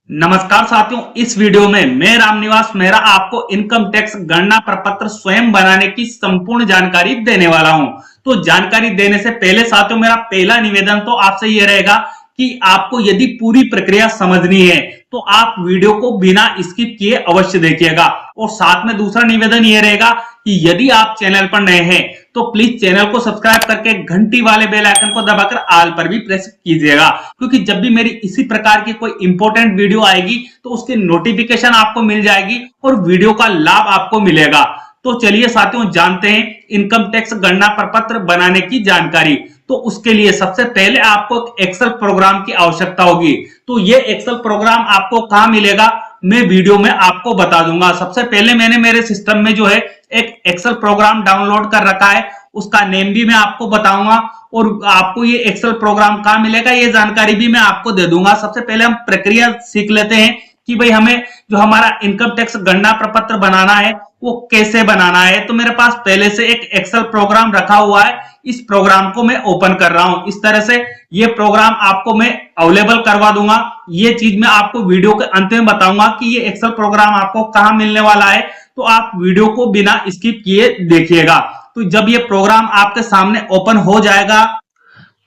नमस्कार साथियों, इस वीडियो में मैं रामनिवास मेहरा आपको इनकम टैक्स गणना प्रपत्र स्वयं बनाने की संपूर्ण जानकारी देने वाला हूं। तो जानकारी देने से पहले साथियों, मेरा पहला निवेदन तो आपसे यह रहेगा कि आपको यदि पूरी प्रक्रिया समझनी है तो आप वीडियो को बिना स्किप किए अवश्य देखिएगा। और साथ में दूसरा निवेदन यह रहेगा कि यदि आप चैनल पर नए हैं तो प्लीज चैनल को सब्सक्राइब करके घंटी वाले बेल आइकन को दबाकर ऑल पर भी प्रेस कीजिएगा, क्योंकि जब भी मेरी इसी प्रकार की कोई इंपॉर्टेंट वीडियो आएगी तो उसकी नोटिफिकेशन आपको मिल जाएगी और वीडियो का लाभ आपको मिलेगा। तो चलिए साथियों, जानते हैं इनकम टैक्स गणना प्रपत्र बनाने की जानकारी। तो उसके लिए सबसे पहले आपको एक एक्सेल प्रोग्राम की आवश्यकता होगी। तो ये एक्सेल प्रोग्राम आपको कहां मिलेगा, मैं वीडियो में आपको बता दूंगा। सबसे पहले मैंने मेरे सिस्टम में जो है एक एक्सेल प्रोग्राम डाउनलोड कर रखा है, उसका नेम भी मैं आपको बताऊंगा और आपको ये एक्सेल प्रोग्राम कहां मिलेगा ये जानकारी भी मैं आपको दे दूंगा। सबसे पहले हम प्रक्रिया सीख लेते हैं कि भाई हमें जो हमारा इनकम टैक्स गणना प्रपत्र बनाना है वो कैसे बनाना है। तो मेरे पास पहले से एक एक्सेल प्रोग्राम रखा हुआ है, इस प्रोग्राम को मैं ओपन कर रहा हूं। इस तरह से ये प्रोग्राम आपको मैं अवेलेबल करवा दूंगा। ये चीज मैं आपको वीडियो के अंत में बताऊंगा कि ये एक्सेल प्रोग्राम आपको कहां मिलने वाला है, तो आप वीडियो को बिना स्किप किए देखिएगा। तो जब ये प्रोग्राम आपके सामने ओपन हो जाएगा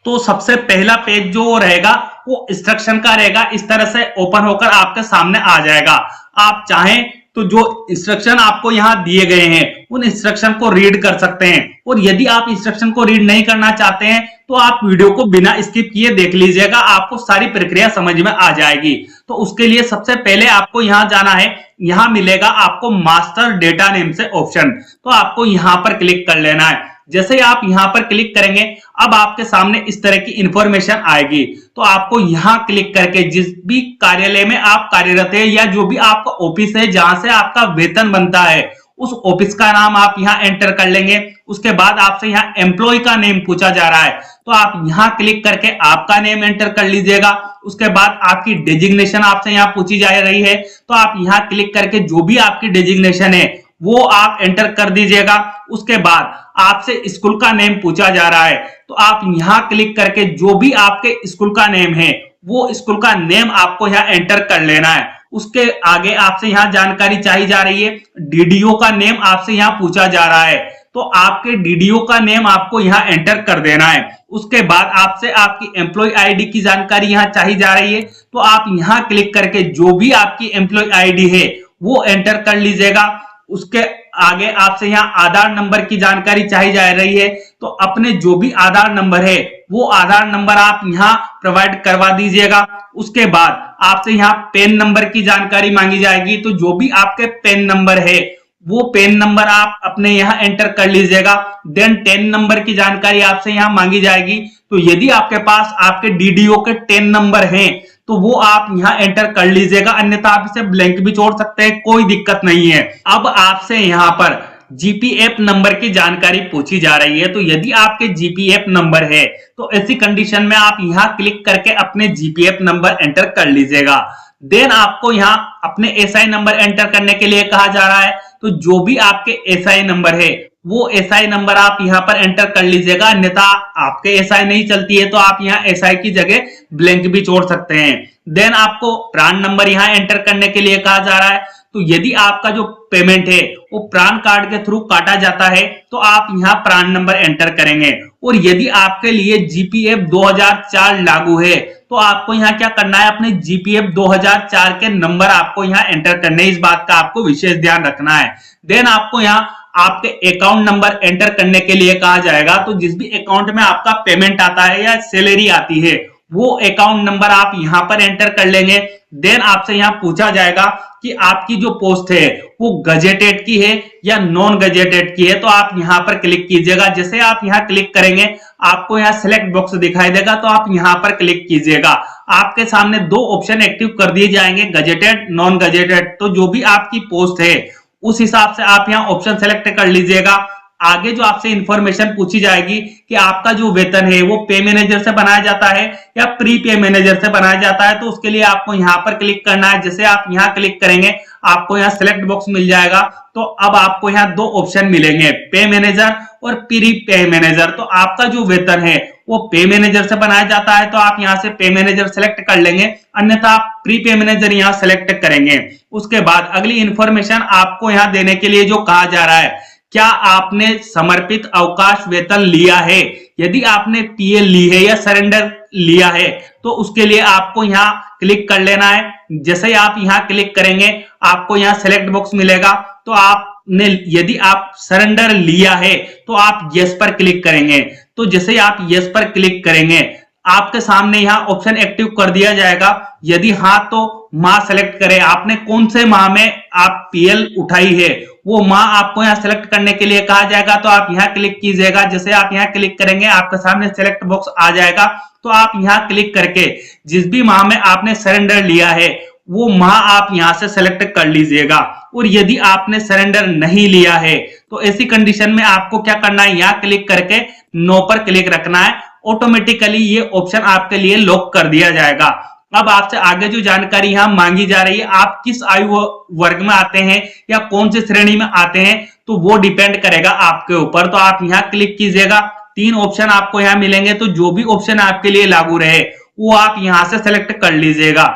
तो सबसे पहला पेज जो रहेगा वो इंस्ट्रक्शन का रहेगा। इस तरह से ओपन होकर आपके सामने आ जाएगा। आप चाहें तो जो इंस्ट्रक्शन आपको यहां दिए गए हैं उन इंस्ट्रक्शन को रीड कर सकते हैं, और यदि आप इंस्ट्रक्शन को रीड नहीं करना चाहते हैं तो आप वीडियो को बिना स्किप किए देख लीजिएगा, आपको सारी प्रक्रिया समझ में आ जाएगी। तो उसके लिए सबसे पहले आपको यहां जाना है, यहां मिलेगा आपको मास्टर डेटा नेम से ऑप्शन, तो आपको यहां पर क्लिक कर लेना है। जैसे ही आप यहां पर क्लिक करेंगे अब आपके सामने इस तरह की इंफॉर्मेशन आएगी। तो आपको यहां क्लिक करके जिस भी कार्यालय में आप कार्यरत है या जो भी आपका ऑफिस है जहां से आपका वेतन बनता है उस ऑफिस का नाम आप यहां एंटर कर लेंगे। उसके बाद आपसे यहां एम्प्लॉय का नेम पूछा जा रहा है, तो आप यहां क्लिक करके आपका नेम एंटर कर लीजिएगा। उसके बाद आपकी डेजिग्नेशन आपसे यहां पूछी जा रही है, तो आप यहां क्लिक करके जो भी आपकी डेजिग्नेशन है वो आप एंटर कर दीजिएगा। उसके बाद आपसे स्कूल का नेम पूछा जा रहा है, तो आप यहां क्लिक करके जो भी आपके स्कूल का नेम है वो स्कूल का नेम आपको यहां एंटर कर लेना है। उसके आगे आपसे यहां जानकारी चाहिए जा रही है, डीडीओ का नेम आपसे यहां पूछा जा रहा है, तो आपके डीडीओ का नेम आपको यहां एंटर कर देना है। उसके बाद आपसे आपकी एम्प्लॉय आईडी की जानकारी यहां चाहिए जा रही है, तो आप यहां क्लिक करके जो भी आपकी एम्प्लॉय आईडी है वो एंटर कर लीजिएगा। उसके आगे आपसे यहाँ आधार नंबर की जानकारी चाहिए जा रही है, तो अपने जो भी आधार नंबर है वो आधार नंबर आप यहाँ प्रोवाइड करवा दीजिएगा। उसके बाद आपसे यहाँ पेन नंबर की जानकारी मांगी जाएगी, तो जो भी आपके पेन नंबर है वो पेन नंबर आप अपने यहाँ एंटर कर लीजिएगा। देन 10 नंबर की जानकारी आपसे यहाँ मांगी जाएगी, तो यदि आपके पास आपके डीडीओ के 10 नंबर हैं तो वो आप यहाँ एंटर कर लीजिएगा, अन्यथा आप इसे ब्लैंक भी छोड़ सकते हैं, कोई दिक्कत नहीं है। अब आपसे यहाँ पर जीपीएफ नंबर की जानकारी पूछी जा रही है, तो यदि आपके जीपीएफ नंबर है तो ऐसी कंडीशन में आप यहाँ क्लिक करके अपने जीपीएफ नंबर एंटर कर लीजिएगा। देन आपको यहाँ अपने एसआई नंबर एंटर करने के लिए कहा जा रहा है, तो जो भी आपके एसआई नंबर है वो एसआई नंबर आप यहाँ पर एंटर कर लीजिएगा, अन्यथा आपके एसआई नहीं चलती है तो आप यहाँ एसआई की जगह ब्लैंक भी छोड़ सकते हैं। देन आपको प्रान नंबर यहाँ एंटर करने के लिए कहा जा रहा है, तो यदि आपका जो पेमेंट है वो प्रान कार्ड के थ्रू काटा जाता है तो आप यहाँ प्रान नंबर एंटर करेंगे। और यदि आपके लिए जीपीएफ 2004 लागू है तो आपको यहाँ क्या करना है, अपने जीपीएफ 2004 के नंबर आपको यहाँ एंटर करने, इस बात का आपको विशेष ध्यान रखना है। देन आपको यहाँ आपके अकाउंट नंबर एंटर करने के लिए कहा जाएगा, तो जिस भी अकाउंट में आपका पेमेंट आता है या सैलरी आती है वो अकाउंट नंबर आप यहां पर एंटर कर लेंगे। देन आपसे यहां पूछा जाएगा कि आपकी जो पोस्ट है वो गजेटेड की है या नॉन गजेटेड की है, तो आप यहां पर क्लिक कीजिएगा। जैसे आप यहां क्लिक करेंगे आपको यहां सिलेक्ट बॉक्स दिखाई देगा, तो आप यहां पर क्लिक कीजिएगा। आपके सामने दो ऑप्शन एक्टिव कर दिए जाएंगे, गजेटेड नॉन गजेटेड, तो जो भी आपकी पोस्ट है उस हिसाब से आप यहाँ ऑप्शन सेलेक्ट कर लीजिएगा। आगे जो आपसे इंफॉर्मेशन पूछी जाएगी कि आपका जो वेतन है वो पे मैनेजर से बनाया जाता है या प्री पे मैनेजर से बनाया जाता है, तो उसके लिए आपको यहाँ पर क्लिक करना है। जैसे आप यहाँ क्लिक करेंगे आपको यहाँ सिलेक्ट बॉक्स मिल जाएगा, तो अब आपको यहाँ दो ऑप्शन मिलेंगे, पे मैनेजर और प्री पे मैनेजर। तो आपका जो वेतन है वो पे मैनेजर से बनाया जाता है, तो आप यहाँ से पे मैनेजर सेलेक्ट कर लेंगे, अन्यथा आप प्री पे मैनेजर यहाँ सेलेक्ट करेंगे। उसके बाद अगली इंफॉर्मेशन आपको यहाँ देने के लिए जो कहा जा रहा है, क्या आपने समर्पित अवकाश वेतन लिया है? यदि आपने पीएल ली है या सरेंडर लिया है तो उसके लिए आपको यहाँ क्लिक कर लेना है। जैसे ही आप यहाँ क्लिक करेंगे आपको यहाँ सेलेक्ट बॉक्स मिलेगा, तो आपने यदि आप सरेंडर लिया है तो आप यस पर क्लिक करेंगे। तो जैसे ही आप यस पर क्लिक करेंगे आपके सामने यहाँ ऑप्शन एक्टिव कर दिया जाएगा। यदि हाँ तो माह सेलेक्ट करें, आपने कौन से माह में आप पीएल उठाई है वो माह आपको यहाँ सेलेक्ट करने के लिए कहा जाएगा, तो आप यहाँ क्लिक कीजिएगा। जैसे आप यहाँ क्लिक करेंगे आपके सामने सेलेक्ट बॉक्स आ जाएगा, तो आप यहाँ क्लिक करके जिस भी माह में आपने सरेंडर लिया है वो माह आप यहाँ से सेलेक्ट कर लीजिएगा। और यदि आपने सरेंडर नहीं लिया है तो ऐसी कंडीशन में आपको क्या करना है, यहाँ क्लिक करके नो पर क्लिक रखना है। ऑटोमेटिकली ये ऑप्शन आपके लिए लॉक कर दिया जाएगा। अब आपसे आगे जो जानकारी यहाँ मांगी जा रही है, आप किस आयु वर्ग में आते हैं या कौन सी श्रेणी में आते हैं, तो वो डिपेंड करेगा आपके ऊपर। तो आप यहाँ क्लिक कीजिएगा, 3 ऑप्शन आपको यहाँ मिलेंगे, तो जो भी ऑप्शन आपके लिए लागू रहे वो आप यहाँ से सेलेक्ट कर लीजिएगा।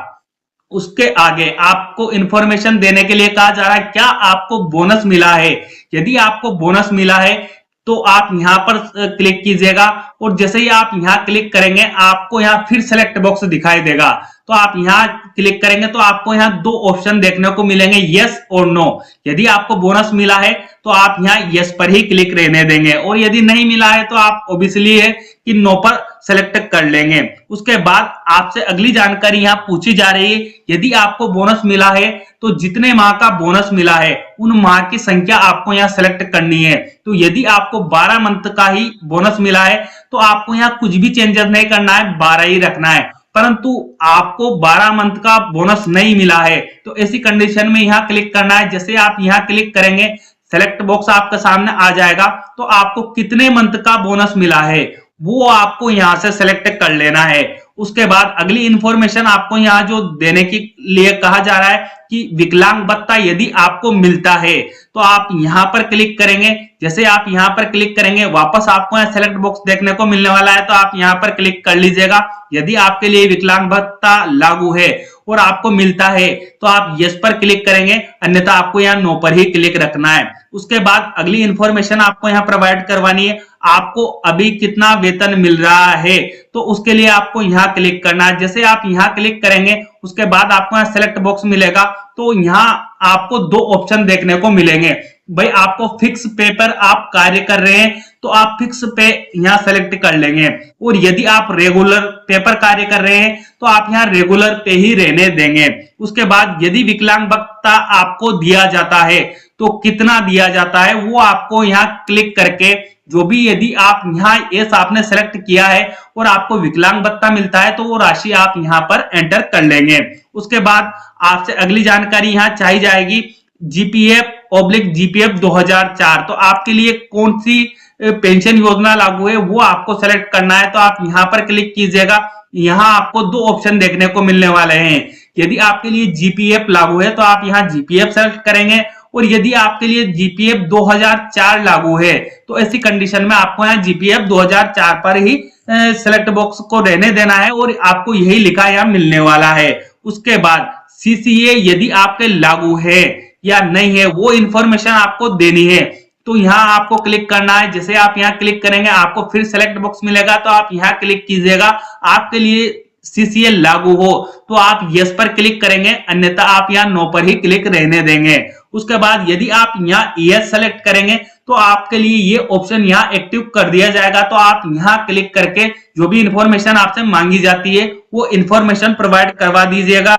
उसके आगे आपको इंफॉर्मेशन देने के लिए कहा जा रहा है, क्या आपको बोनस मिला है? यदि आपको बोनस मिला है तो आप यहां पर क्लिक कीजिएगा, और जैसे ही आप यहां क्लिक करेंगे आपको यहां फिर सेलेक्ट बॉक्स दिखाई देगा। तो आप यहां क्लिक करेंगे तो आपको यहां 2 ऑप्शन देखने को मिलेंगे, यस और नो। यदि आपको बोनस मिला है तो आप यहां यस पर ही क्लिक रहने देंगे, और यदि नहीं मिला है तो आप ऑब्वियसली है कि नो पर सेलेक्ट कर लेंगे। उसके बाद आपसे अगली जानकारी यहां पूछी जा रही है, यदि आपको बोनस मिला है तो जितने माह का बोनस मिला है उन माह की संख्या आपको यहां सेलेक्ट करनी है। तो यदि आपको 12 मंथ का ही बोनस मिला है तो आपको यहां कुछ भी चेंजेस नहीं करना है, 12 ही रखना है। परंतु आपको 12 मंथ का बोनस नहीं मिला है तो ऐसी कंडीशन में यहां क्लिक करना है। जैसे आप यहां क्लिक करेंगे सेलेक्ट बॉक्स आपके सामने आ जाएगा, तो आपको कितने मंथ का बोनस मिला है वो आपको यहां से सेलेक्ट कर लेना है। उसके बाद अगली इंफॉर्मेशन आपको यहां जो देने के लिए कहा जा रहा है कि विकलांग भत्ता यदि आपको मिलता है तो आप यहां पर क्लिक करेंगे। जैसे आप यहां पर क्लिक करेंगे वापस आपको यहां सेलेक्ट बॉक्स देखने को मिलने वाला है, तो आप यहां पर क्लिक कर लीजिएगा। यदि आपके लिए विकलांग भत्ता लागू है और आपको मिलता है तो आप यस पर क्लिक करेंगे, अन्यथा आपको यहाँ नो पर ही क्लिक रखना है। उसके बाद अगली इंफॉर्मेशन आपको यहाँ प्रोवाइड करवानी है, आपको अभी कितना वेतन मिल रहा है, तो उसके लिए आपको यहाँ क्लिक करना है। जैसे आप यहाँ क्लिक करेंगे उसके बाद आपको यहाँ सेलेक्ट बॉक्स मिलेगा, तो यहाँ आपको 2 ऑप्शन देखने को मिलेंगे। भाई आपको फिक्स पे पर आप कार्य कर रहे हैं तो आप फिक्स पे यहाँ सेलेक्ट कर लेंगे, और यदि आप रेगुलर पे पर कार्य कर रहे हैं तो आप यहाँ रेगुलर पे ही रहने देंगे। उसके बाद यदि विकलांग भत्ता आपको दिया जाता है तो कितना दिया जाता है वो आपको यहाँ क्लिक करके जो भी यदि आप यहाँ एस आपने सेलेक्ट किया है और आपको विकलांग भत्ता मिलता है तो वो राशि आप यहाँ पर एंटर कर लेंगे। उसके बाद आपसे अगली जानकारी यहाँ चाहिए जाएगी जीपीएफ/जीपीएफ 2004, तो आपके लिए कौन सी पेंशन योजना लागू है वो आपको सेलेक्ट करना है। तो आप यहाँ पर क्लिक कीजिएगा, यहाँ आपको 2 ऑप्शन देखने को मिलने वाले हैं। यदि आपके लिए जीपीएफ लागू है तो आप यहाँ जीपीएफ सेलेक्ट करेंगे, और यदि आपके लिए जीपीएफ 2004 लागू है तो ऐसी कंडीशन में आपको यहाँ जीपीएफ 2004 पर ही सेलेक्ट बॉक्स को रहने देना है, और आपको यही लिखा यहाँ मिलने वाला है। उसके बाद सीसीए यदि आपके लागू है या नहीं है वो इंफॉर्मेशन आपको देनी है, तो यहाँ आपको क्लिक करना है। जैसे आप यहाँ क्लिक करेंगे आपको फिर सेलेक्ट बॉक्स मिलेगा, तो आप यहाँ क्लिक कीजिएगा। आपके लिए सीसीए लागू हो तो आप यस पर क्लिक करेंगे, अन्यथा आप यहाँ नो पर ही क्लिक रहने देंगे। उसके बाद यदि आप यहाँ यस सेलेक्ट करेंगे तो आपके लिए ये ऑप्शन यहाँ एक्टिव कर दिया जाएगा। तो आप यहाँ क्लिक करके जो भी इंफॉर्मेशन आपसे मांगी जाती है वो इंफॉर्मेशन प्रोवाइड करवा दीजिएगा।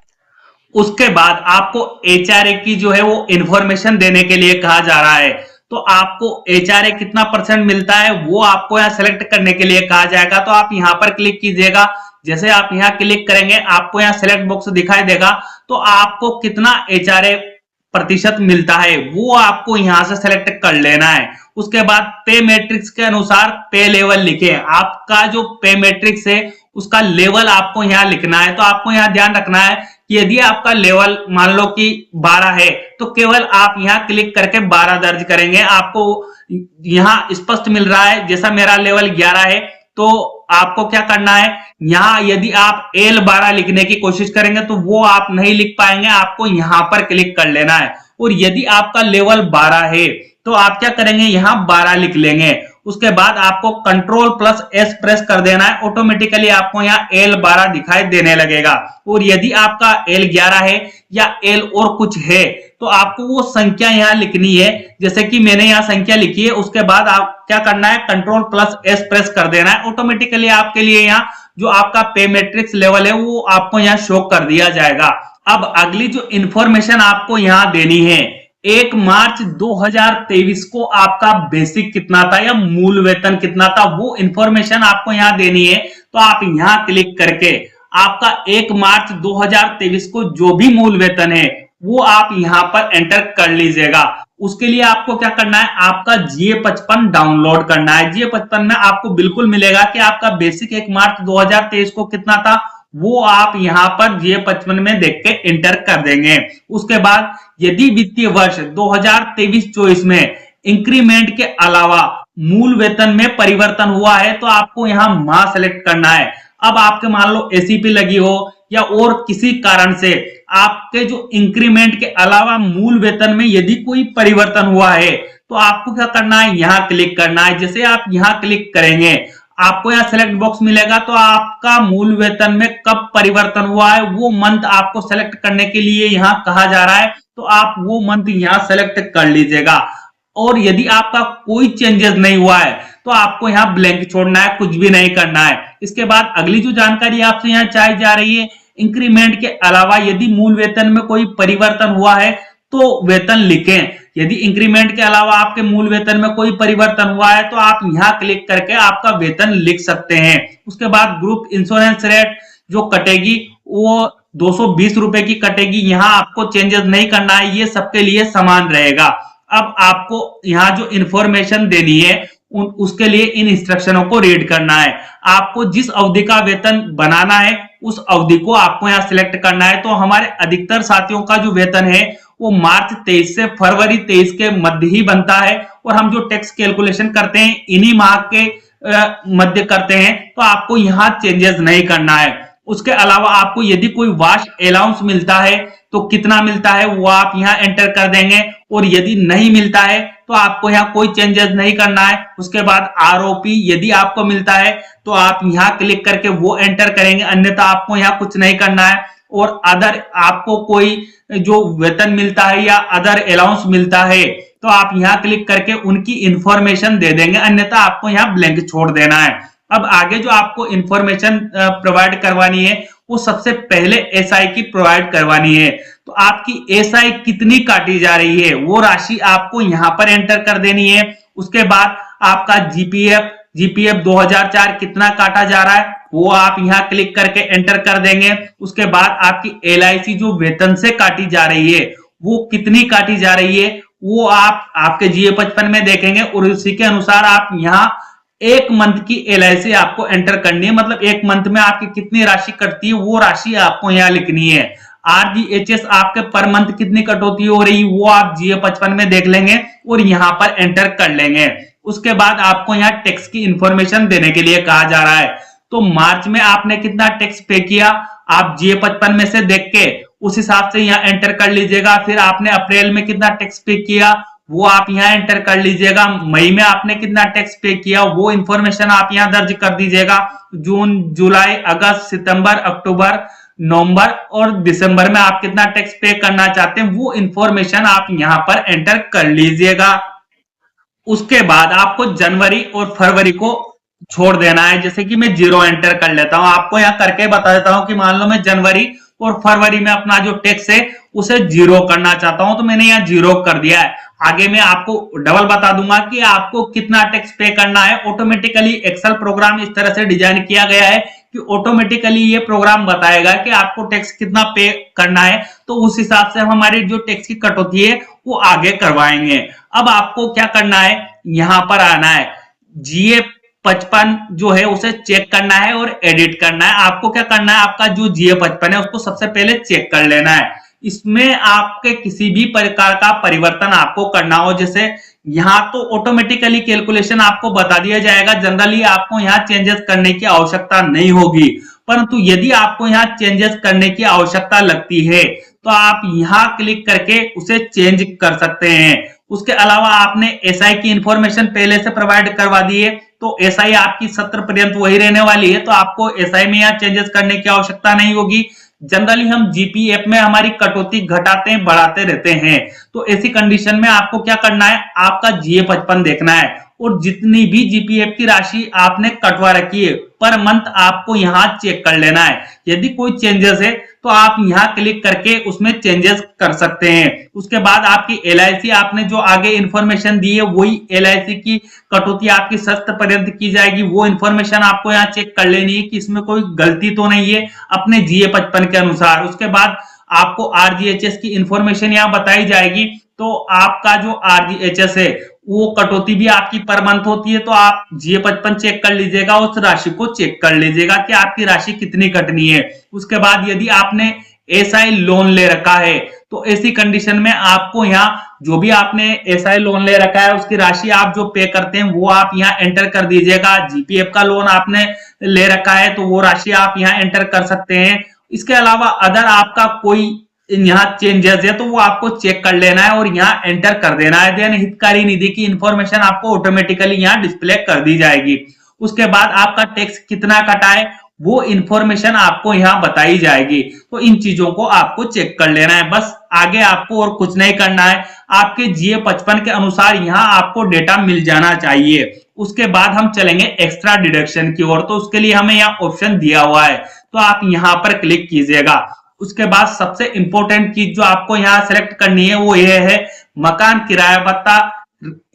उसके बाद आपको एचआरए की जो है वो इंफॉर्मेशन देने के लिए कहा जा रहा है, तो आपको एचआरए कितना % मिलता है वो आपको यहाँ सेलेक्ट करने के लिए कहा जाएगा। तो आप यहाँ पर क्लिक कीजिएगा। जैसे आप यहाँ क्लिक करेंगे आपको यहाँ सेलेक्ट बॉक्स दिखाई देगा, तो आपको कितना एचआरए % मिलता है वो आपको यहाँ से सेलेक्ट कर लेना है। उसके बाद पे मैट्रिक्स के अनुसार पे लेवल लिखे, आपका जो पे मैट्रिक्स है उसका लेवल आपको यहाँ लिखना है। तो आपको यहाँ ध्यान रखना है कि यदि आपका लेवल मान लो कि 12 है तो केवल आप यहाँ क्लिक करके 12 दर्ज करेंगे। आपको यहाँ स्पष्ट मिल रहा है, जैसा मेरा लेवल 11 है तो आपको क्या करना है, यहाँ यदि आप L12 लिखने की कोशिश करेंगे तो वो आप नहीं लिख पाएंगे, आपको यहाँ पर क्लिक कर लेना है। और यदि आपका लेवल 12 है तो आप क्या करेंगे, यहाँ 12 लिख लेंगे। उसके बाद आपको Ctrl+S प्रेस कर देना है, ऑटोमेटिकली आपको यहाँ L12 दिखाई देने लगेगा। और यदि आपका L11 है या L और कुछ है तो आपको वो संख्या यहाँ लिखनी है, जैसे कि मैंने यहाँ संख्या लिखी है। उसके बाद आप क्या करना है, Ctrl+S प्रेस कर देना है, ऑटोमेटिकली आपके लिए यहाँ जो आपका पे मैट्रिक्स लेवल है वो आपको यहाँ शो कर दिया जाएगा। अब अगली जो इंफॉर्मेशन आपको यहाँ देनी है, 1 मार्च 2023 को आपका बेसिक कितना था या मूल वेतन कितना था, वो इंफॉर्मेशन आपको यहाँ देनी है। तो आप यहाँ क्लिक करके आपका 1 मार्च 2023 को जो भी मूल वेतन है वो आप यहाँ पर एंटर कर लीजिएगा। उसके लिए आपको क्या करना है, आपका GA55 डाउनलोड करना है। GA55 में आपको बिल्कुल मिलेगा कि आपका बेसिक 1 मार्च 2023 को कितना था, वो आप यहाँ पर GA55 में देख के एंटर कर देंगे। उसके बाद यदि वित्तीय वर्ष 2023-24 में इंक्रीमेंट के अलावा मूल वेतन में परिवर्तन हुआ है तो आपको यहाँ माह सेलेक्ट करना है। अब आपके मान लो एसीपी लगी हो या और किसी कारण से आपके जो इंक्रीमेंट के अलावा मूल वेतन में यदि कोई परिवर्तन हुआ है तो आपको क्या करना है, यहाँ क्लिक करना है। जैसे आप यहाँ क्लिक करेंगे आपको यहाँ सेलेक्ट बॉक्स मिलेगा, तो आपका मूल वेतन में कब परिवर्तन हुआ है वो मंथ आपको सेलेक्ट करने के लिए यहाँ कहा जा रहा है, तो आप वो मंथ यहाँ सेलेक्ट कर लीजिएगा। और यदि आपका कोई चेंजेस नहीं हुआ है तो आपको यहाँ ब्लैंक छोड़ना है, कुछ भी नहीं करना है। इसके बाद अगली जो जानकारी आपसे यहाँ चाहिए जा रही है, इंक्रीमेंट के अलावा यदि मूल वेतन में कोई परिवर्तन हुआ है तो वेतन लिखें। यदि इंक्रीमेंट के अलावा आपके मूल वेतन में कोई परिवर्तन हुआ है तो आप यहाँ क्लिक करके आपका वेतन लिख सकते हैं। उसके बाद ग्रुप इंश्योरेंस रेट जो कटेगी वो 220 रुपए की कटेगी, यहाँ आपको चेंजेस नहीं करना है, ये सबके लिए समान रहेगा। अब आपको यहाँ जो इंफॉर्मेशन देनी है उसके लिए इन इंस्ट्रक्शनों को रीड करना है। आपको जिस अवधि का वेतन बनाना है उस अवधि को आपको यहाँ सिलेक्ट करना है। तो हमारे अधिकतर साथियों का जो वेतन है वो मार्च 23 से फरवरी 23 के मध्य ही बनता है, और हम जो टैक्स कैलकुलेशन करते हैं इन्हीं माह के मध्य करते हैं, तो आपको यहाँ चेंजेस नहीं करना है। उसके अलावा आपको यदि कोई वाश अलाउंस मिलता है तो कितना मिलता है वो आप यहाँ एंटर कर देंगे, और यदि नहीं मिलता है तो आपको यहाँ कोई चेंजेस नहीं करना है। उसके बाद आरओपी यदि आपको मिलता है तो आप यहाँ क्लिक करके वो एंटर करेंगे, अन्यथा आपको यहाँ कुछ नहीं करना है। और अदर आपको कोई जो वेतन मिलता है या अदर अलाउंस मिलता है तो आप यहाँ क्लिक करके उनकी इंफॉर्मेशन दे देंगे, अन्यथा आपको यहाँ ब्लैंक छोड़ देना है। अब आगे जो आपको इंफॉर्मेशन प्रोवाइड करवानी है वो सबसे पहले एसआई की प्रोवाइड करवानी है। तो आपकी एसआई कितनी काटी जा रही है वो राशि आपको यहाँ पर एंटर कर देनी है। उसके बाद आपका जीपीएफ 2004 कितना काटा जा रहा है वो आप यहाँ क्लिक करके एंटर कर देंगे। उसके बाद आपकी एलआईसी जो वेतन से काटी जा रही है वो कितनी काटी जा रही है वो आप आपके GA55 में देखेंगे, और उसी के अनुसार आप यहाँ एक मंथ की एलआईसी आपको एंटर करनी है। मतलब एक मंथ में आपकी कितनी राशि कटती है वो राशि आपको यहाँ लिखनी है। आरजीएचएस आपके पर मंथ कितनी कटौती हो रही वो आप GA55 में देख लेंगे और यहाँ पर एंटर कर लेंगे। उसके बाद आपको यहाँ टैक्स की इंफॉर्मेशन देने के लिए कहा जा रहा है। तो मार्च में आपने कितना टैक्स पे किया आप GA55 में से देख के उस हिसाब से यहाँ एंटर कर लीजिएगा। फिर आपने अप्रैल में कितना टैक्स पे किया वो आप यहाँ एंटर कर लीजिएगा। मई में आपने कितना टैक्स पे किया वो इंफॉर्मेशन आप यहाँ दर्ज कर दीजिएगा। जून, जुलाई, अगस्त, सितंबर, अक्टूबर, नवंबर और दिसंबर में आप कितना टैक्स पे करना चाहते हैं वो इंफॉर्मेशन आप यहाँ पर एंटर कर लीजिएगा। उसके बाद आपको जनवरी और फरवरी को छोड़ देना है। जैसे कि मैं 0 एंटर कर लेता हूं, आपको यहाँ करके बता देता हूं कि मान लो मैं जनवरी और फरवरी में अपना जो टैक्स है उसे 0 करना चाहता हूं, तो मैंने यहाँ 0 कर दिया है। आगे मैं आपको डबल बता दूंगा कि आपको कितना टैक्स पे करना है। ऑटोमेटिकली एक्सेल प्रोग्राम इस तरह से डिजाइन किया गया है कि ऑटोमेटिकली ये प्रोग्राम बताएगा कि आपको टैक्स कितना पे करना है, तो उस हिसाब से हम हमारी जो टैक्स की कटौती है वो आगे करवाएंगे। अब आपको क्या करना है, यहाँ पर आना है, GA55 जो है उसे चेक करना है और एडिट करना है। आपको क्या करना है, आपका जो GA55 है उसको सबसे पहले चेक कर लेना है। इसमें आपके किसी भी प्रकार का परिवर्तन आपको करना हो, जैसे यहाँ तो ऑटोमेटिकली कैलकुलेशन आपको बता दिया जाएगा, जनरली आपको यहाँ चेंजेस करने की आवश्यकता नहीं होगी। परंतु यदि आपको यहाँ चेंजेस करने की आवश्यकता लगती है तो आप यहाँ क्लिक करके उसे चेंज कर सकते हैं। उसके अलावा आपने एसआई की इंफॉर्मेशन पहले से प्रोवाइड करवा दी है, तो एसआई आपकी 70 पर्यंत वही रहने वाली है, तो आपको एसआई में यहाँ चेंजेस करने की आवश्यकता नहीं होगी। जनरली हम जीपीएफ में हमारी कटौती घटाते हैं बढ़ाते रहते हैं, तो ऐसी कंडीशन में आपको क्या करना है, आपका जीए 55 देखना है और जितनी भी जीपीएफ की राशि आपने कटवा रखी है पर मंथ आपको यहाँ चेक कर लेना है। यदि कोई चेंजेस है तो आप यहाँ क्लिक करके उसमें चेंजेस कर सकते हैं। उसके बाद आपकी एलआईसी आपने जो आगे इंफॉर्मेशन दी है वही एलआईसी की कटौती आपकी 70 पर्यंत की जाएगी, वो इंफॉर्मेशन आपको यहाँ चेक कर लेनी है कि इसमें कोई गलती तो नहीं है अपने जीए 55 के अनुसार। उसके बाद आपको आरजीएचएस की इंफॉर्मेशन यहाँ बताई जाएगी, तो आपका जो आरजीएचएस है वो कटौती भी आपकी पर मंथ होती है, तो आप जीए 55 चेक कर लीजिएगा, उस राशि को चेक कर लीजिएगा कि आपकी राशि कितनी कटनी है। उसके बाद यदि आपने एसआई लोन ले रखा है तो ऐसी कंडीशन में आपको यहाँ जो भी आपने एसआई लोन ले रखा है उसकी राशि आप जो पे करते हैं वो आप यहाँ एंटर कर दीजिएगा। जीपीएफ का लोन आपने ले रखा है तो वो राशि आप यहाँ एंटर कर सकते हैं। इसके अलावा अदर आपका कोई यहाँ चेंजेस है तो वो आपको चेक कर लेना है और यहाँ एंटर कर देना है। देन हितकारी निधि की इंफॉर्मेशन आपको ऑटोमेटिकली यहाँ डिस्प्ले कर दी जाएगी। उसके बाद आपका टैक्स कितना कटा है वो इंफॉर्मेशन आपको यहाँ बताई जाएगी, तो इन चीजों को आपको चेक कर लेना है। बस आगे आपको और कुछ नहीं करना है, आपके जीए 55 के अनुसार यहाँ आपको डेटा मिल जाना चाहिए। उसके बाद हम चलेंगे एक्स्ट्रा डिडक्शन की ओर, तो उसके लिए हमें यहाँ ऑप्शन दिया हुआ है, तो आप यहाँ पर क्लिक कीजिएगा। उसके बाद सबसे इंपॉर्टेंट चीज जो आपको यहाँ सेलेक्ट करनी है वो ये है मकान किराया भत्ता।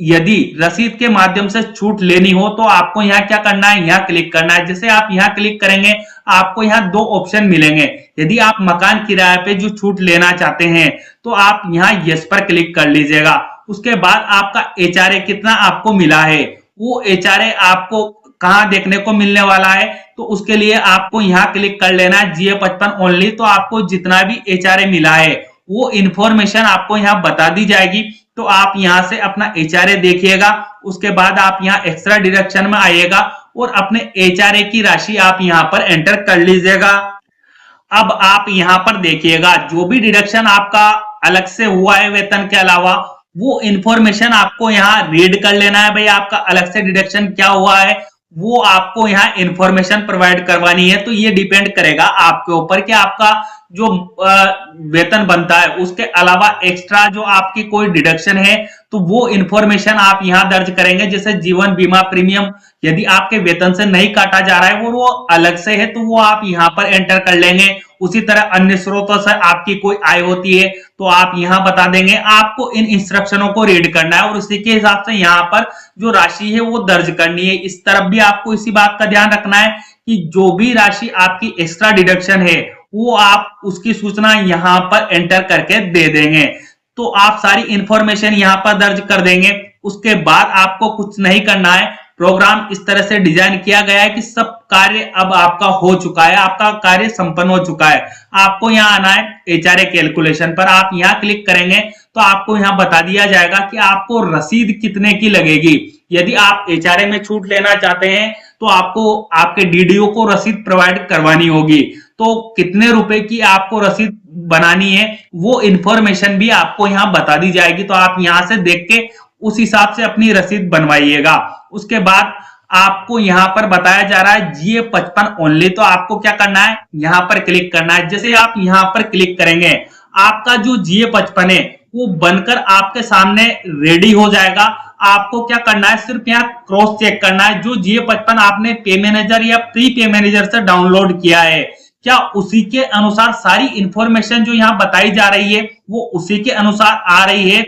यदि रसीद के माध्यम से छूट लेनी हो तो आपको यहाँ क्या करना है, यहाँ क्लिक करना है। जैसे आप यहाँ क्लिक करेंगे आपको यहाँ दो ऑप्शन मिलेंगे। यदि आप मकान किराए पे जो छूट लेना चाहते हैं तो आप यहाँ यस पर क्लिक कर लीजिएगा। उसके बाद आपका एचआरए कितना आपको मिला है वो एचआरए आपको कहाँ देखने को मिलने वाला है, तो उसके लिए आपको यहाँ क्लिक कर लेना है जीए 55 ओनली। तो आपको जितना भी एचआरए मिला है वो इंफॉर्मेशन आपको यहाँ बता दी जाएगी, तो आप यहाँ से अपना एचआरए देखिएगा। उसके बाद आप यहाँ एक्स्ट्रा डिडक्शन में आइएगा और अपने एचआरए की राशि आप यहाँ पर एंटर कर लीजिएगा। अब आप यहाँ पर देखिएगा जो भी डिडक्शन आपका अलग से हुआ है वेतन के अलावा वो इंफॉर्मेशन आपको यहाँ रीड कर लेना है। भाई आपका अलग से डिडक्शन क्या हुआ है वो आपको यहाँ इंफॉर्मेशन प्रोवाइड करवानी है। तो ये डिपेंड करेगा आपके ऊपर कि आपका जो वेतन बनता है उसके अलावा एक्स्ट्रा जो आपकी कोई डिडक्शन है तो वो इंफॉर्मेशन आप यहाँ दर्ज करेंगे। जैसे जीवन बीमा प्रीमियम यदि आपके वेतन से नहीं काटा जा रहा है वो अलग से है तो वो आप यहाँ पर एंटर कर लेंगे। उसी तरह अन्य स्रोतों से आपकी कोई आय होती है तो आप यहाँ बता देंगे। आपको इन इंस्ट्रक्शनों को रीड करना है और उसी के हिसाब से यहाँ पर जो राशि है वो दर्ज करनी है। इस तरफ भी आपको इसी बात का ध्यान रखना है कि जो भी राशि आपकी एक्स्ट्रा डिडक्शन है वो आप उसकी सूचना यहाँ पर एंटर करके दे देंगे। तो आप सारी इंफॉर्मेशन यहाँ पर दर्ज कर देंगे। उसके बाद आपको कुछ नहीं करना है। प्रोग्राम इस तरह से डिजाइन किया गया है कि सब कार्य अब आपका हो चुका है, आपका कार्य संपन्न हो चुका है। आपको यहाँ आना है एचआरए कैलकुलेशन पर, आप यहाँ क्लिक करेंगे तो आपको यहाँ बता दिया जाएगा कि आपको रसीद कितने की लगेगी। यदि आप एचआरए में छूट लेना चाहते हैं तो आपको आपके डीडीओ को रसीद प्रोवाइड करवानी होगी। तो कितने रुपए की आपको रसीद बनानी है वो इंफॉर्मेशन भी आपको यहाँ बता दी जाएगी। तो आप यहाँ से देख के उस हिसाब से अपनी रसीद बनवाइएगा। उसके बाद आपको यहाँ पर बताया जा रहा है जीए 55 ओनली, तो आपको क्या करना है यहाँ पर क्लिक करना है। जैसे आप यहाँ पर क्लिक करेंगे आपका जो जीए 55 है वो बनकर आपके सामने रेडी हो जाएगा। आपको क्या करना है सिर्फ यहाँ क्रॉस चेक करना है जो जीए 55 आपने पे मैनेजर या प्री पे मैनेजर से डाउनलोड किया है क्या उसी के अनुसार सारी इंफॉर्मेशन जो यहाँ बताई जा रही है वो उसी के अनुसार आ रही है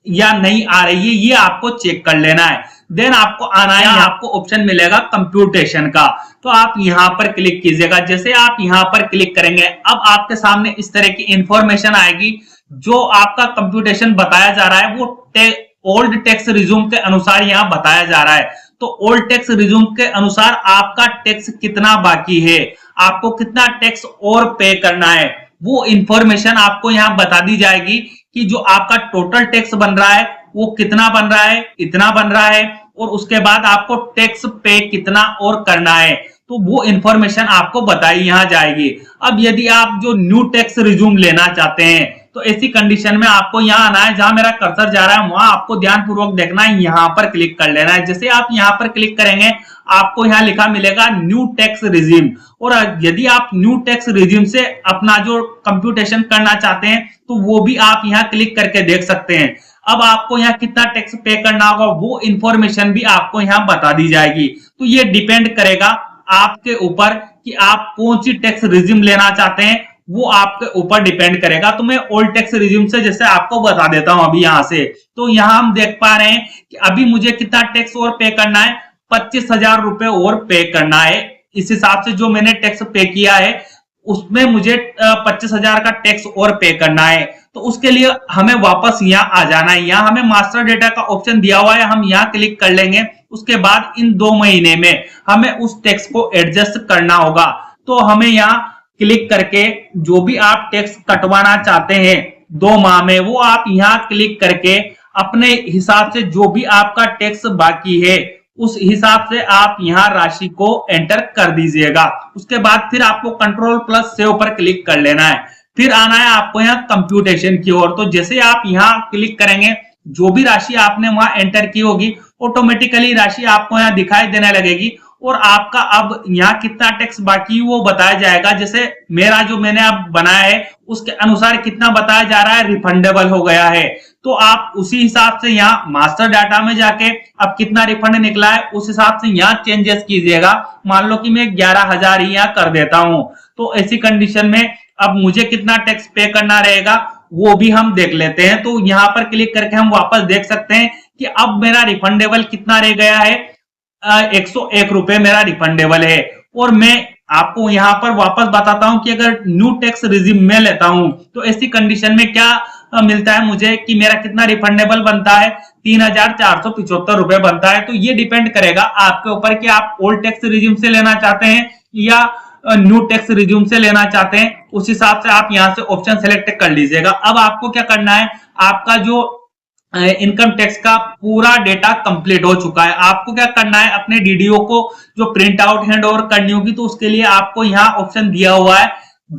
या नहीं आ रही है, ये आपको चेक कर लेना है। देन आपको आना है, आपको ऑप्शन मिलेगा कंप्यूटेशन का, तो आप यहाँ पर क्लिक कीजिएगा। जैसे आप यहाँ पर क्लिक करेंगे अब आपके सामने इस तरह की इंफॉर्मेशन आएगी। जो आपका कंप्यूटेशन बताया जा रहा है वो ओल्ड टैक्स रिज्यूम के अनुसार यहाँ बताया जा रहा है। तो ओल्ड टैक्स रिज्यूम के अनुसार आपका टैक्स कितना बाकी है, आपको कितना टैक्स और पे करना है वो इंफॉर्मेशन आपको यहाँ बता दी जाएगी कि जो आपका टोटल टैक्स बन रहा है वो कितना बन रहा है, इतना बन रहा है, और उसके बाद आपको टैक्स पे कितना और करना है, तो वो इंफॉर्मेशन आपको बताई यहाँ जाएगी। अब यदि आप जो न्यू टैक्स रिज्यूम लेना चाहते हैं तो ऐसी कंडीशन में आपको यहाँ आना है, जहां मेरा कर्सर जा रहा है वहां आपको ध्यानपूर्वक देखना है, यहाँ पर क्लिक कर लेना है। जैसे आप यहाँ पर क्लिक करेंगे आपको यहाँ लिखा मिलेगा न्यू टैक्स रिज्यूम, और यदि आप न्यू टैक्स रिज्यूम से अपना जो कंप्यूटेशन करना चाहते हैं तो वो भी आप यहाँ क्लिक करके देख सकते हैं। अब आपको यहाँ कितना टैक्स पे करना होगा वो इंफॉर्मेशन भी आपको यहाँ बता दी जाएगी। तो ये डिपेंड करेगा आपके ऊपर कि आप कौन सी टैक्स रिज्यूम लेना चाहते हैं, वो आपके ऊपर डिपेंड करेगा। तो मैं ओल्ड टैक्स रिज्यूम से जैसे आपको बता देता हूं अभी यहाँ से। तो यहाँ हम देख पा रहे हैं कि अभी मुझे कितना टैक्स और पे करना है, 25,000 रुपए और पे करना है। इस हिसाब से जो मैंने टैक्स पे किया है उसमें मुझे 25,000 का टैक्स और पे करना है। तो उसके लिए हमें वापस यहाँ आ जाना है। यहाँ हमें मास्टर डेटा का ऑप्शन दिया हुआ है, हम यहाँ क्लिक कर लेंगे। उसके बाद इन 2 महीने में हमें उस टैक्स को एडजस्ट करना होगा। तो हमें यहाँ क्लिक करके जो भी आप टैक्स कटवाना चाहते हैं 2 माह में, वो आप यहाँ क्लिक करके अपने हिसाब से जो भी आपका टैक्स बाकी है उस हिसाब से आप यहाँ राशि को एंटर कर दीजिएगा। उसके बाद फिर आपको कंट्रोल प्लस सेव पर क्लिक कर लेना है। फिर आना है आपको यहाँ कंप्यूटेशन की ओर। तो जैसे आप यहाँ क्लिक करेंगे जो भी राशि आपने वहां एंटर की होगी ऑटोमेटिकली राशि आपको यहाँ दिखाई देने लगेगी, और आपका अब यहाँ कितना टैक्स बाकी वो बताया जाएगा। जैसे मेरा जो मैंने अब बनाया है उसके अनुसार कितना बताया जा रहा है, रिफंडेबल हो गया है। तो आप उसी हिसाब से यहाँ मास्टर डाटा में जाके अब कितना रिफंड निकला है उस हिसाब से यहाँ चेंजेस कीजिएगा। मान लो कि मैं 11,000 ही यहाँ कर देता हूं। तो ऐसी कंडीशन में अब मुझे कितना टैक्स पे करना रहेगा वो भी हम देख लेते हैं। तो यहाँ पर क्लिक करके हम वापस देख सकते हैं कि अब मेरा रिफंडेबल कितना रह गया है, 101 रुपए मेरा रिफंडेबल है। और मैं आपको यहाँ पर वापस बताता हूं कि अगर न्यू टैक्स रिज्यूम में लेता हूं तो ऐसी कंडीशन में क्या मिलता है मुझे कि मेरा कितना रिफंडेबल बनता है, 3,475 रुपए बनता है। तो ये डिपेंड करेगा आपके ऊपर कि आप ओल्ड टैक्स रिज्यूम से लेना चाहते हैं या न्यू टैक्स रिज्यूम से लेना चाहते हैं। उस हिसाब से आप यहाँ से ऑप्शन सेलेक्ट कर लीजिएगा। अब आपको क्या करना है, आपका जो इनकम टैक्स का पूरा डेटा कंप्लीट हो चुका है। आपको क्या करना है, अपने डीडीओ को जो प्रिंट आउट हैंड ओवर करनी होगी तो उसके लिए आपको यहाँ ऑप्शन दिया हुआ है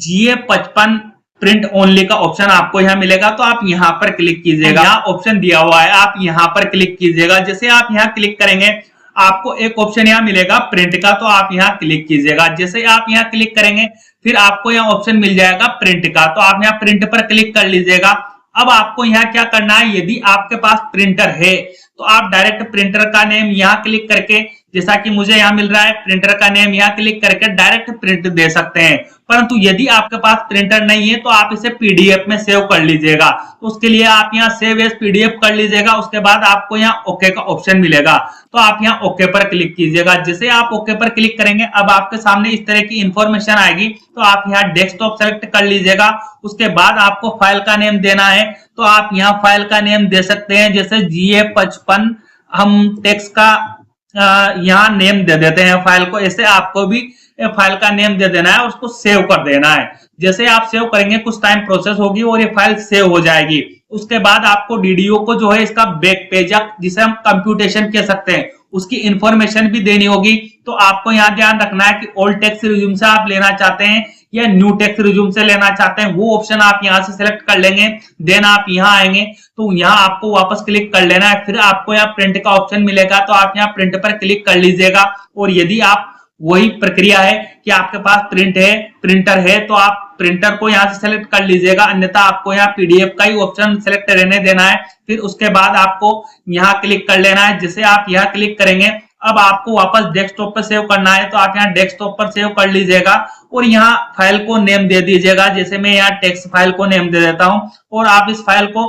GA 55 प्रिंट ओनली का ऑप्शन आपको यहाँ मिलेगा। तो आप यहाँ पर क्लिक कीजिएगा, यहाँ ऑप्शन दिया हुआ है आप यहाँ पर क्लिक कीजिएगा। जैसे आप यहाँ क्लिक करेंगे आपको एक ऑप्शन यहाँ मिलेगा प्रिंट का, तो आप यहाँ क्लिक कीजिएगा। जैसे आप यहाँ क्लिक करेंगे फिर आपको यहाँ ऑप्शन मिल जाएगा प्रिंट का, तो आप यहाँ प्रिंट पर क्लिक कर लीजिएगा। अब आपको यहाँ क्या करना है, यदि आपके पास प्रिंटर है तो आप डायरेक्ट प्रिंटर का नेम यहाँ क्लिक करके, जैसा कि मुझे यहाँ मिल रहा है प्रिंटर का नेम यहाँ क्लिक करके डायरेक्ट प्रिंट दे सकते हैं। परंतु यदि आपके पास प्रिंटर नहीं है तो आप इसे पीडीएफ में सेव कर लीजिएगा। तो उसके लिए आप यहाँ सेव एज पीडीएफ कर लीजिएगा। उसके बाद आपको यहाँ ओके का ऑप्शन मिलेगा, तो आप यहाँ ओके पर क्लिक कीजिएगा। जैसे आप ओके पर क्लिक करेंगे अब आपके सामने इस तरह की इंफॉर्मेशन आएगी। तो आप यहाँ डेस्कटॉप सेलेक्ट कर लीजिएगा। उसके बाद आपको फाइल का नेम देना है, तो आप यहाँ फाइल का नेम दे सकते हैं। जैसे GA 55 हम टेक्स्ट का यहाँ नेम दे देते हैं फाइल को। ऐसे आपको भी फाइल का नेम दे देना है, उसको सेव कर देना है। जैसे आप सेव करेंगे कुछ टाइम प्रोसेस होगी और ये फाइल सेव हो जाएगी। उसके बाद आपको डीडीओ को जो है इसका बैक पेज जिसे हम कंप्यूटेशन कह सकते हैं उसकी इंफॉर्मेशन भी देनी होगी। तो आपको यहाँ ध्यान रखना है कि ओल्ड टैक्स रिज्यूम से आप लेना चाहते हैं या न्यू टैक्स रिज्यूम से लेना चाहते हैं, वो ऑप्शन आप यहाँ से सिलेक्ट कर लेंगे। देन आप यहाँ आएंगे तो यहाँ आपको वापस क्लिक कर लेना है। फिर आपको यहाँ प्रिंट का ऑप्शन मिलेगा, तो आप यहाँ प्रिंट पर क्लिक कर लीजिएगा। और यदि आप वही प्रक्रिया है कि आपके पास प्रिंटर है तो आप प्रिंटर को यहाँ से सेलेक्ट कर लीजिएगा, अन्यथा आपको यहाँ पीडीएफ का ही ऑप्शन सेलेक्ट रहने देना है। फिर उसके बाद आपको यहाँ क्लिक कर लेना है। जैसे आप यहाँ क्लिक करेंगे अब आपको वापस डेस्कटॉप पर सेव करना है, तो आप यहाँ डेस्कटॉप पर सेव कर लीजिएगा और यहाँ फाइल को नेम दे दीजिएगा। जैसे मैं यहाँ टेक्स्ट फाइल को नेम दे देता हूँ और आप इस फाइल को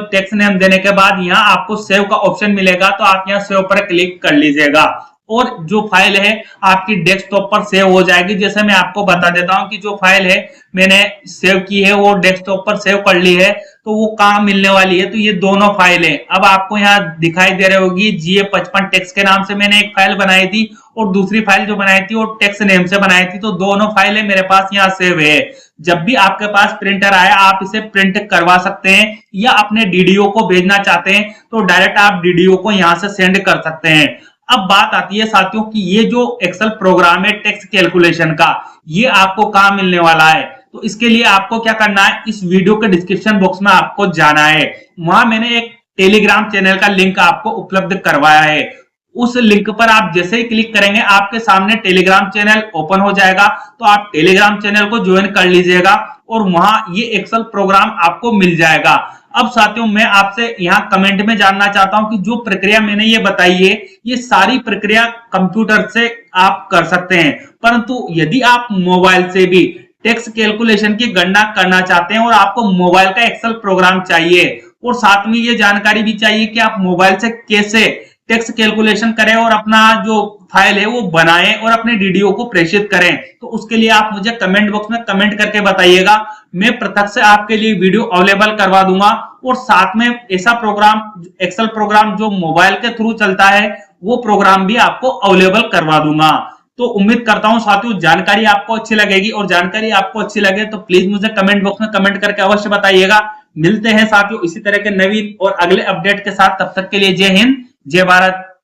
टेक्स्ट नेम देने के बाद यहाँ आपको सेव का ऑप्शन मिलेगा, तो आप यहाँ सेव पर क्लिक कर लीजिएगा और जो फाइल है आपकी डेस्कटॉप पर सेव हो जाएगी। जैसे मैं आपको बता देता हूं कि जो फाइल है मैंने सेव की है वो डेस्कटॉप पर सेव कर ली है, तो वो कहाँ मिलने वाली है, तो ये दोनों फाइल है। अब आपको यहाँ दिखाई दे रही होगी GA 55 टेक्स्ट के नाम से मैंने एक फाइल बनाई थी और दूसरी फाइल जो बनाई थी वो टेक्स्ट नेम से बनाई थी। तो दोनों फाइलें मेरे पास यहाँ सेव है। जब भी आपके पास प्रिंटर आए आप इसे प्रिंट करवा सकते हैं, या अपने डीडीओ को भेजना चाहते हैं तो डायरेक्ट आप डीडीओ को यहां से सेंड कर सकते हैं। अब बात आती है साथियों कि ये जो एक्सेल प्रोग्राम है टैक्स कैलकुलेशन का, ये आपको कहां मिलने वाला है। तो इसके लिए आपको क्या करना है, इस वीडियो के डिस्क्रिप्शन बॉक्स में आपको जाना है। वहां मैंने एक टेलीग्राम चैनल का लिंक आपको उपलब्ध करवाया है। उस लिंक पर आप जैसे ही क्लिक करेंगे आपके सामने टेलीग्राम चैनल ओपन हो जाएगा। तो आप टेलीग्राम चैनल को ज्वाइन कर लीजिएगा और वहां ये एक्सेल प्रोग्राम आपको मिल जाएगा। अब साथियों मैं आपसे यहां कमेंट में जानना चाहता हूं कि जो प्रक्रिया मैंने ये बताई है, ये सारी प्रक्रिया कंप्यूटर से आप कर सकते हैं, परंतु यदि आप मोबाइल से भी टैक्स कैलकुलेशन की गणना करना चाहते हैं और आपको मोबाइल का एक्सेल प्रोग्राम चाहिए और साथ में ये जानकारी भी चाहिए कि आप मोबाइल से कैसे टैक्स कैलकुलेशन करें और अपना जो फाइल है वो बनाएं और अपने डीडीओ को प्रेषित करें, तो उसके लिए आप मुझे कमेंट बॉक्स में कमेंट करके बताइएगा। मैं पृथक से आपके लिए वीडियो अवेलेबल करवा दूंगा और साथ में ऐसा प्रोग्राम एक्सेल प्रोग्राम जो मोबाइल के थ्रू चलता है वो प्रोग्राम भी आपको अवेलेबल करवा दूंगा। तो उम्मीद करता हूं साथियों जानकारी आपको अच्छी लगेगी, और जानकारी आपको अच्छी लगे तो प्लीज मुझे कमेंट बॉक्स में कमेंट करके अवश्य बताइएगा। मिलते हैं साथियों इसी तरह के नवीन और अगले अपडेट के साथ, तब तक के लिए जय हिंद जय भारत।